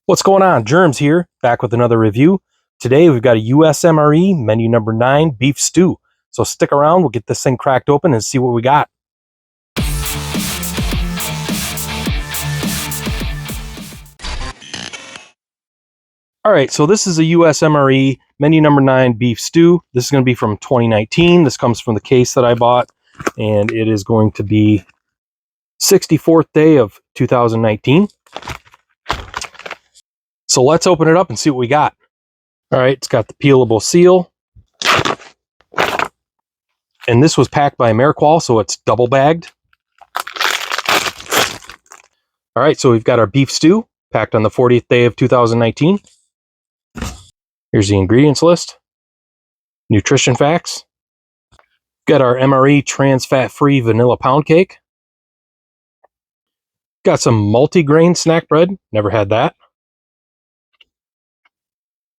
What's going on? Germs here, back with another review. Today we've got a US MRE, menu number 9, beef stew. So stick around, we'll get this thing cracked open and see what we got. Alright, so this is a US MRE, menu number 9, beef stew. This is going to be from 2019. This comes from the case that I bought, and it is going to be 64th day of 2019. So let's open it up and see what we got. All right, it's got the peelable seal. And this was packed by MRE, so it's double bagged. All right, so we've got our beef stew packed on the 40th day of 2019. Here's the ingredients list. Nutrition facts. Got our MRE trans fat-free vanilla pound cake. Got some multi-grain snack bread. Never had that.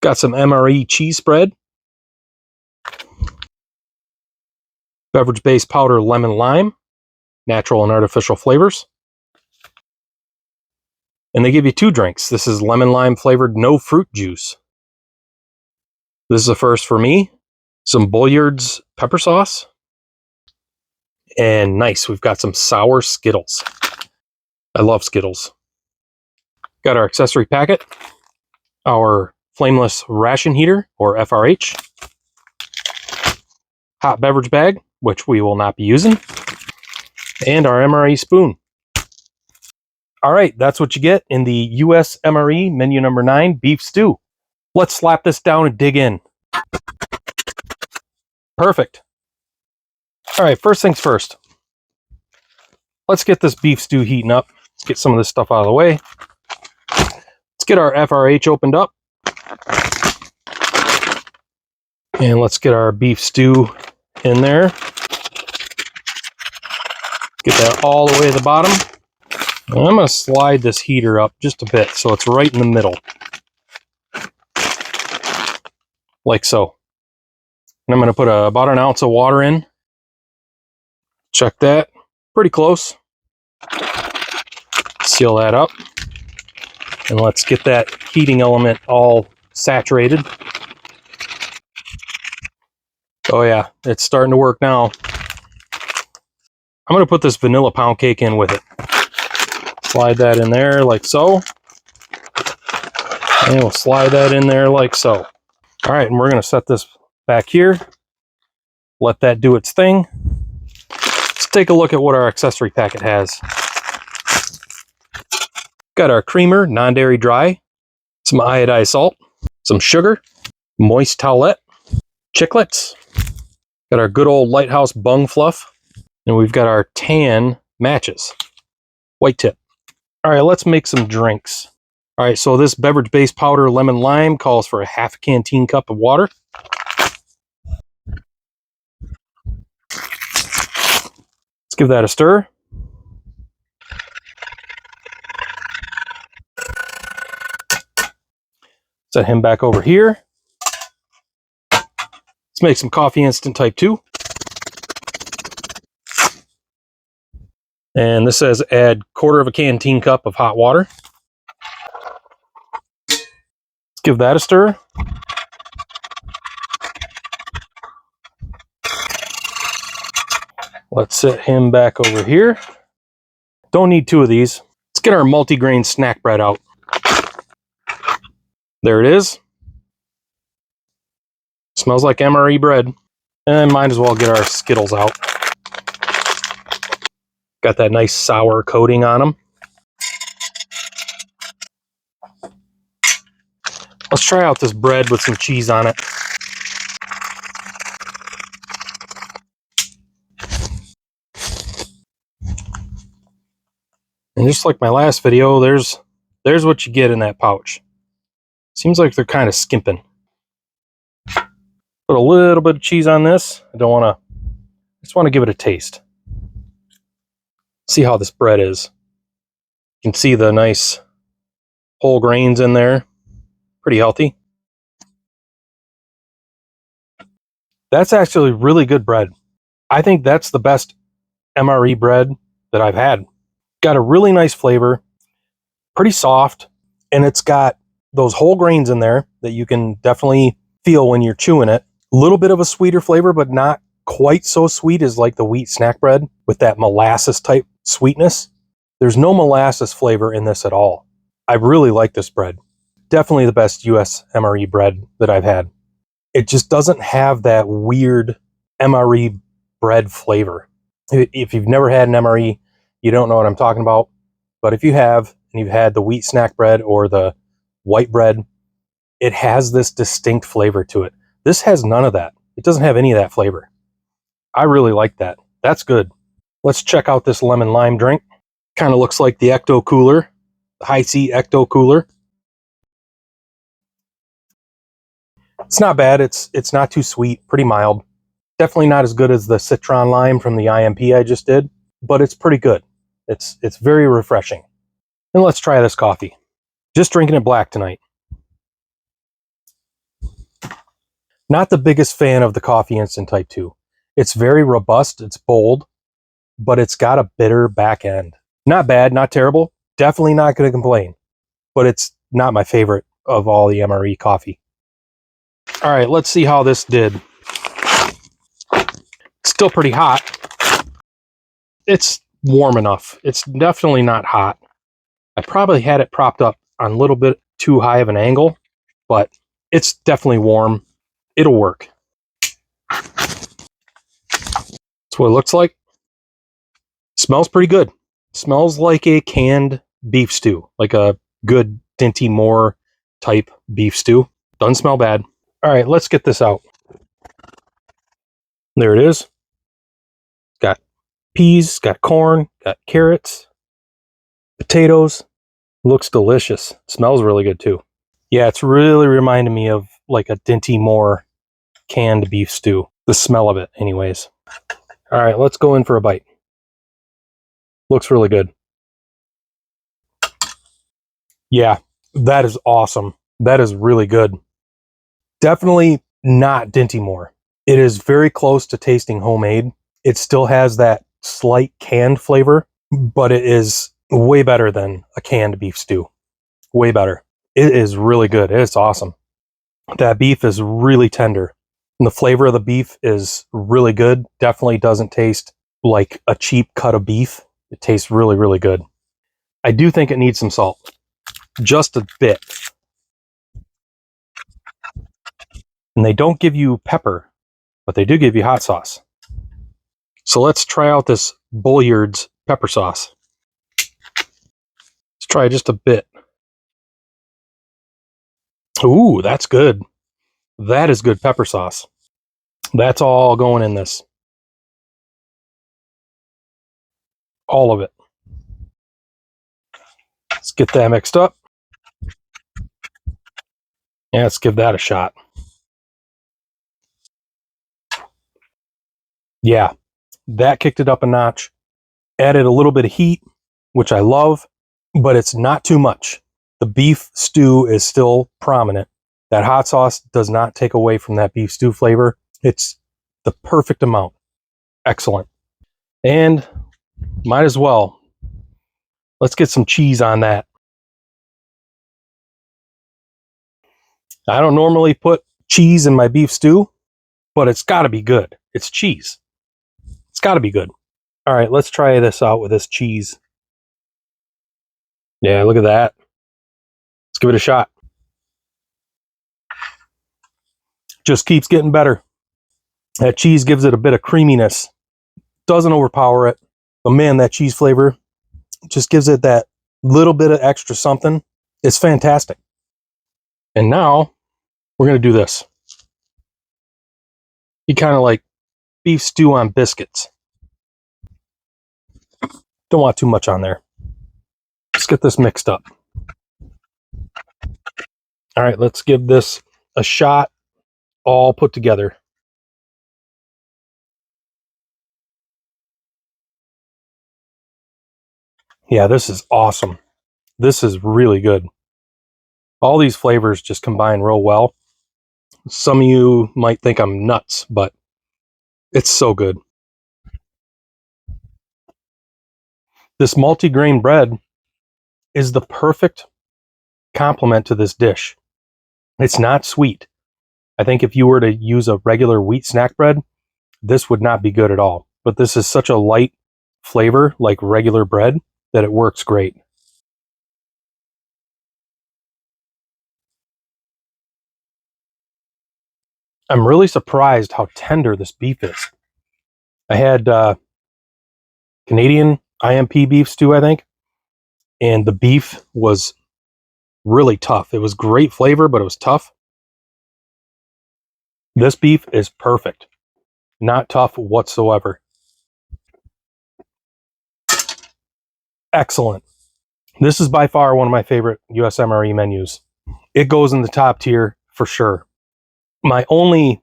Got some MRE cheese spread. Beverage-based powder lemon lime. Natural and artificial flavors. And they give you 2 drinks. This is lemon lime flavored no fruit juice. This is a first for me. Some Bulliard's pepper sauce. And nice, we've got some sour Skittles. I love Skittles. Got our accessory packet. Our flameless ration heater, or FRH. Hot beverage bag, which we will not be using. And our MRE spoon. All right, that's what you get in the US MRE menu number 9 beef stew. Let's slap this down and dig in. Perfect. All right, first things first. Let's get this beef stew heating up. Let's get some of this stuff out of the way. Let's get our FRH opened up. And let's get our beef stew in there. Get that all the way to the bottom. And I'm going to slide this heater up just a bit so it's right in the middle. Like so. And I'm going to put about an ounce of water in. Check that. Pretty close. Seal that up. And let's get that heating element all saturated. Oh yeah, it's starting to work now. I'm going to put this vanilla pound cake in with it. Slide that in there like so. And we'll slide that in there like so. All right, and we're going to set this back here. Let that do its thing. Let's take a look at what our accessory packet has. Got our creamer, non-dairy dry, some iodized salt, some sugar, moist towelette, chiclets. Got our good old Lighthouse bung fluff, and we've got our tan matches, white tip. All right, let's make some drinks. All right, so this beverage-based powder lemon lime calls for a half a canteen cup of water. Let's give that a stir. Set him back over here. Let's make some coffee instant type 2. And this says add 1/4 of a canteen cup of hot water. Let's give that a stir. Let's set him back over here. Don't need 2 of these. Let's get our multi-grain snack bread out. There it is. Smells like MRE bread. And might as well get our Skittles out. Got that nice sour coating on them. Let's try out this bread with some cheese on it. And just like my last video, there's what you get in that pouch. Seems like they're kind of skimping. Put a little bit of cheese on this. I just want to give it a taste. See how this bread is. You can see the nice whole grains in there. Pretty healthy. That's actually really good bread. I think that's the best MRE bread that I've had. Got a really nice flavor. Pretty soft. And it's got those whole grains in there that you can definitely feel when you're chewing it. A little bit of a sweeter flavor, but not quite so sweet as like the wheat snack bread with that molasses type sweetness. There's no molasses flavor in this at all. I really like this bread. Definitely the best US MRE bread that I've had. It just doesn't have that weird MRE bread flavor. If you've never had an MRE, you don't know what I'm talking about. But if you have, and you've had the wheat snack bread or the white bread, it has this distinct flavor to it. This has none of that. It doesn't have any of that flavor. I really like that. That's good. Let's check out this lemon lime drink. Kind of looks like the Ecto Cooler, the High C Ecto Cooler. It's not bad. It's not too sweet, pretty mild. Definitely not as good as the Citron Lime from the IMP I just did, but it's pretty good. It's very refreshing. And let's try this coffee. Just drinking it black tonight. Not the biggest fan of the Coffee Instant Type 2. It's very robust, it's bold, but it's got a bitter back end. Not bad, not terrible. Definitely not going to complain, but it's not my favorite of all the MRE coffee. All right, let's see how this did. Still pretty hot. It's warm enough. It's definitely not hot. I probably had it propped up on a little bit too high of an angle, but it's definitely warm. It'll work. That's what it looks like. Smells pretty good. Smells like a canned beef stew, like a good Dinty Moore type beef stew. Doesn't smell bad. All right, let's get this out. There it is. It's got peas, got corn, got carrots, potatoes. Looks delicious. Smells really good too. Yeah, it's really reminding me of like a Dinty Moore canned beef stew. The smell of it, anyways. All right, let's go in for a bite. Looks really good. Yeah, that is awesome. That is really good. Definitely not Dinty Moore. It is very close to tasting homemade. It still has that slight canned flavor, but it is way better than a canned beef stew. Way better. It is really good. It's awesome. That beef is really tender. And the flavor of the beef is really good. Definitely doesn't taste like a cheap cut of beef. It tastes really, really good. I do think it needs some salt. Just a bit. And they don't give you pepper, but they do give you hot sauce. So let's try out this Bulliard's pepper sauce. Let's try just a bit. Ooh, that's good. That is good pepper sauce. That's all going in this. All of it. Let's get that mixed up. Yeah, let's give that a shot. Yeah, that kicked it up a notch. Added a little bit of heat, which I love, but it's not too much. The beef stew is still prominent. That hot sauce does not take away from that beef stew flavor. It's the perfect amount. Excellent. And might as well. Let's get some cheese on that. I don't normally put cheese in my beef stew, but it's got to be good. It's cheese. It's got to be good. All right, let's try this out with this cheese. Yeah, look at that. Let's give it a shot. Just keeps getting better. That cheese gives it a bit of creaminess. Doesn't overpower it. But man, that cheese flavor just gives it that little bit of extra something. It's fantastic. And now we're going to do this. You kind of like beef stew on biscuits. Don't want too much on there. Let's get this mixed up. All right, let's give this a shot, all put together. Yeah, this is awesome. This is really good. All these flavors just combine real well. Some of you might think I'm nuts, but it's so good. This multi-grain bread is the perfect complement to this dish. It's not sweet. I think if you were to use a regular wheat snack bread, this would not be good at all. But this is such a light flavor, like regular bread, that it works great. I'm really surprised how tender this beef is. I had Canadian IMP beef stew, I think, and the beef was really tough. It was great flavor, but it was tough. This beef is perfect. Not tough whatsoever. Excellent. This is by far one of my favorite US MRE menus. It goes in the top tier for sure. My only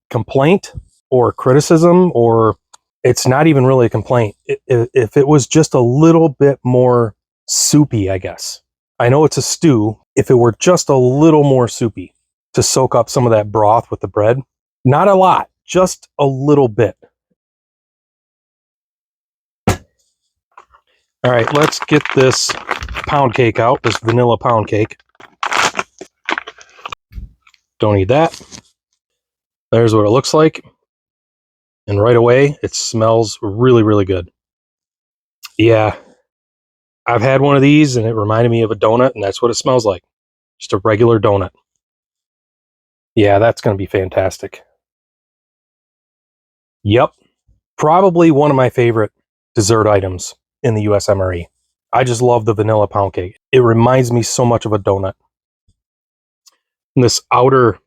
complaint or criticism, or it's not even really a complaint, if it was just a little bit more soupy, I guess. I know it's a stew. If it were just a little more soupy to soak up some of that broth with the bread, not a lot, just a little bit. All right, let's get this pound cake out, this vanilla pound cake. Don't need that. There's what it looks like. And right away, it smells really, really good. Yeah, I've had one of these and it reminded me of a donut, and that's what it smells like. Just a regular donut. Yeah, that's going to be fantastic. Yep. Probably one of my favorite dessert items in the US MRE. I just love the vanilla pound cake. It reminds me so much of a donut. And this outer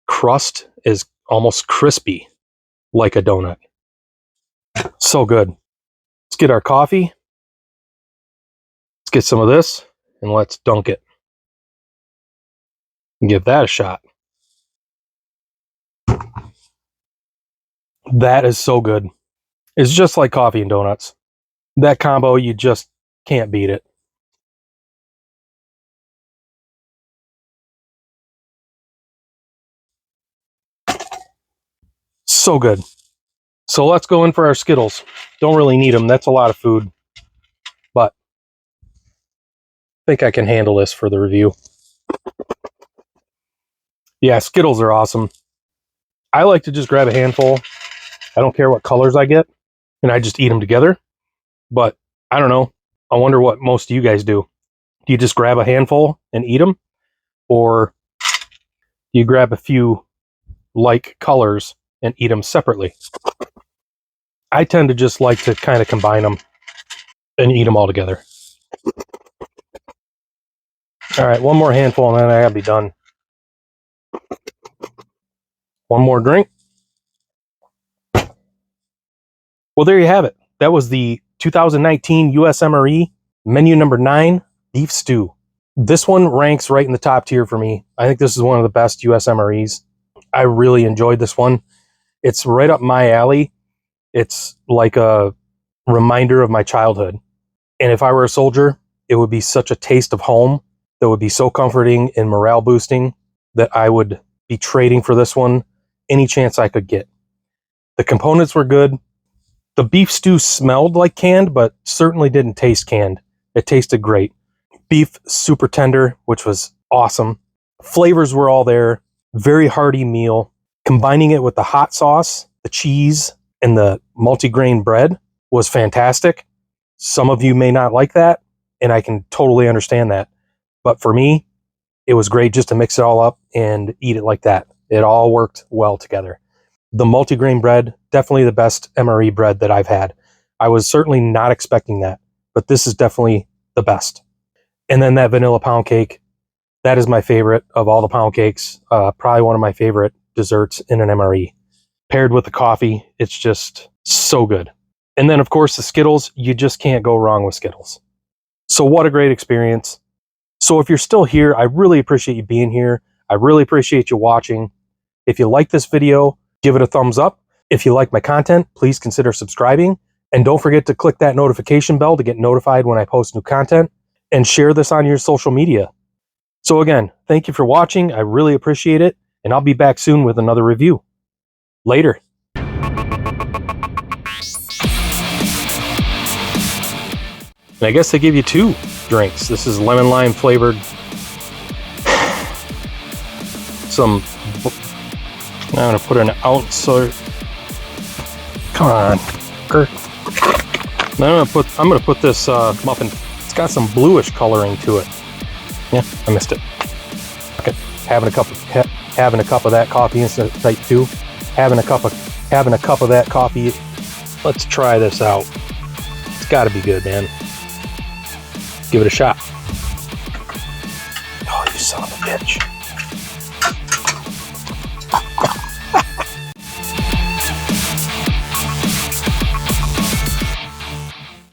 crust is almost crispy, like a donut. So good. Let's get our coffee. Let's get some of this, and let's dunk it. And give that a shot. That is so good. It's just like coffee and donuts. That combo, you just can't beat it. So good. So let's go in for our Skittles. Don't really need them. That's a lot of food. But I think I can handle this for the review. Yeah, Skittles are awesome. I like to just grab a handful. I don't care what colors I get, and I just eat them together. But I don't know. I wonder what most of you guys do. Do you just grab a handful and eat them? Or do you grab a few like colors and eat them separately? I tend to just like to kind of combine them and eat them all together. All right, one more handful and then I gotta be done. One more drink. Well, there you have it. That was the 2019 US MRE menu number 9, beef stew. This one ranks right in the top tier for me. I think this is one of the best US MREs. I really enjoyed this one. It's right up my alley. It's like a reminder of my childhood. And if I were a soldier, it would be such a taste of home that would be so comforting and morale boosting that I would be trading for this one any chance I could get. The components were good. The beef stew smelled like canned, but certainly didn't taste canned. It tasted great. Beef super tender, which was awesome. Flavors were all there. Very hearty meal. Combining it with the hot sauce, the cheese, and the multigrain bread was fantastic. Some of you may not like that, and I can totally understand that. But for me, it was great just to mix it all up and eat it like that. It all worked well together. The multigrain bread, definitely the best MRE bread that I've had. I was certainly not expecting that, but this is definitely the best. And then that vanilla pound cake, that is my favorite of all the pound cakes. Probably one of my favorite desserts in an MRE. Paired with the coffee, it's just so good. And then, of course, the Skittles, you just can't go wrong with Skittles. So what a great experience. So if you're still here, I really appreciate you being here. I really appreciate you watching. If you like this video, give it a thumbs up. If you like my content, please consider subscribing. And don't forget to click that notification bell to get notified when I post new content. And share this on your social media. So again, thank you for watching. I really appreciate it. And I'll be back soon with another review. Later. And I guess they give you 2 drinks. This is lemon lime flavored some. I'm gonna put an ounce. So come on, Kirk. I'm gonna put this muffin. It's got some bluish coloring to it. Yeah, I missed it. Okay, having a cup of that coffee instead of type 2. Having a cup of that coffee. Let's try this out. It's got to be good, man. Give it a shot. Oh, you son of a bitch.